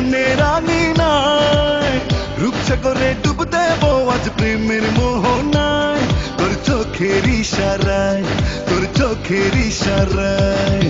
মনে রানী নাই রূপসাগরে ডুব দেব আজ প্রেমের মোহনায় তোর চোখের ইশারায় তোর চোখের ইশারায়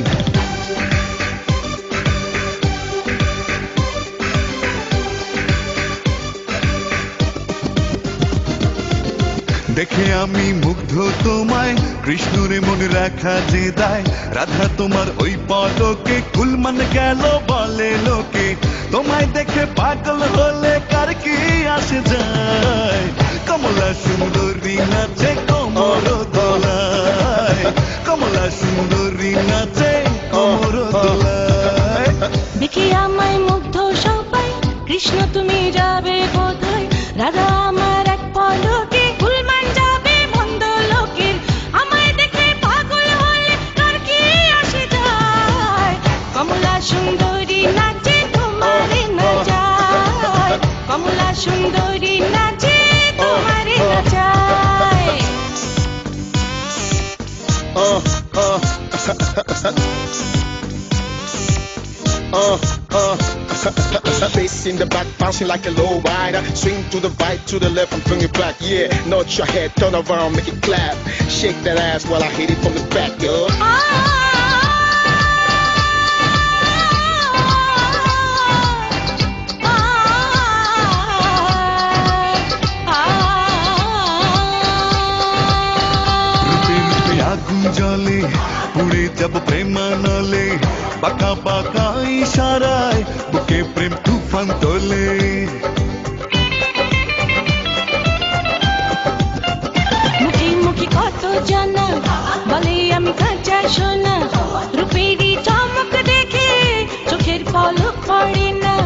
দেখে আমি মুগ্ধ তোমায় কৃষ্ণরে মনে রাখা যে দায় রাধা তোমার ওই পদকে কুলমান গেল বলে লোকে তোমায় দেখে পাগল হলে কার কি আসে যায় কমলা সুন্দরী নাচে কোমর দোলায় কমলা সুন্দরী নাচে কোমর দোলায় দেখে আমায় মুগ্ধ সবাই কৃষ্ণ তুমি যাবে কোথায় রাধা আমার এক পলকে কুলমান যাবে মন্দ লোকের আমায় দেখে পাগল হলে কার কি আসে যায় কমলা সুন্দরী নাচে তোমারে নাচায় কমলা সুন্দরী নাচে তোমারে নাচায় Bass in the back, bouncing like a low rider. Swing to the right, to the left, and bring it back. Yeah, nod your head, turn around, make it clap. Shake that ass while I hit it from the back, yo. আগুন জলে পুড়ে যাব প্রেমানলে বাঁকা বাঁকা ইশারায় বুকে প্রেম তুফান তোলে মুখে মুখে কত জানা বলে আমি কাঁচা সোনা রূপেরই চমক দেখে চোখের পলক পড়ে না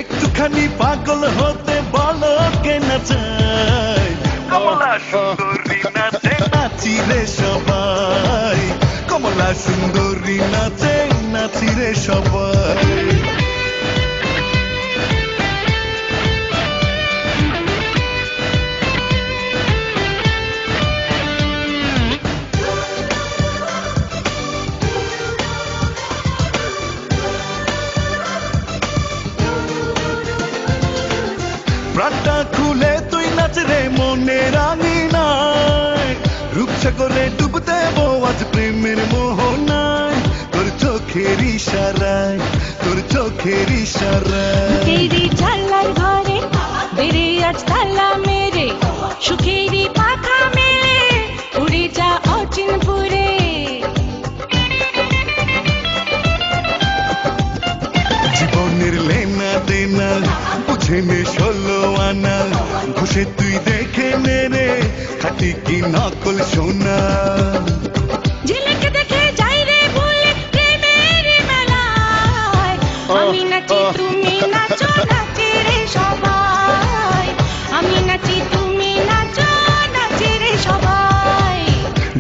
একটুখানি পাগল হতে বলো কে না চাই কমলা সুন্দরী নাচে নাচি রে সবাই কমলা সুন্দরী নাচে নাচি রে সবাই প্রাণটা খুলে তুই নাচ রে মনে রানী নাই রূপসাগরে ডুব দেব আজ প্রেমের মোহনায় তোর চোখের ইশারায় তোর চোখের ইশারায় তেরি ঝালার ঘরে বেড়ে আজ তালা মেরে সুখেরই পাখা মেলে উড়ে যা অচিনপুরে জীবনের লেনা দেনা বুঝে নে 16 আনা ঘষে তুই দেখে নে রে খাটি কি নকল সোনা ঝিলিক দেখে যাই রে ভুলে প্রেমের মেলায় আমি নাচি তুমি নাচো নাচে রে সবাই আমি নাচি তুমি নাচো নাচে রে সবাই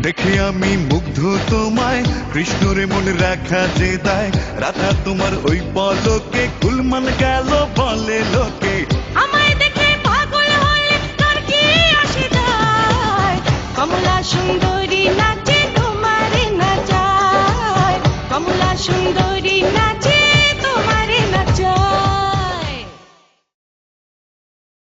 দেখে আমি মুগ্ধ তোমায় কৃষ্ণরে মনে রাখা যে দায় রাধা তোমার ওই পলকে কুলমান গেল বলে লোকে আমায় দেখে পাগল হলে কার কি আসে যায় কমলা সুন্দরী নাচে তোমারে নাচায় কমলা সুন্দরী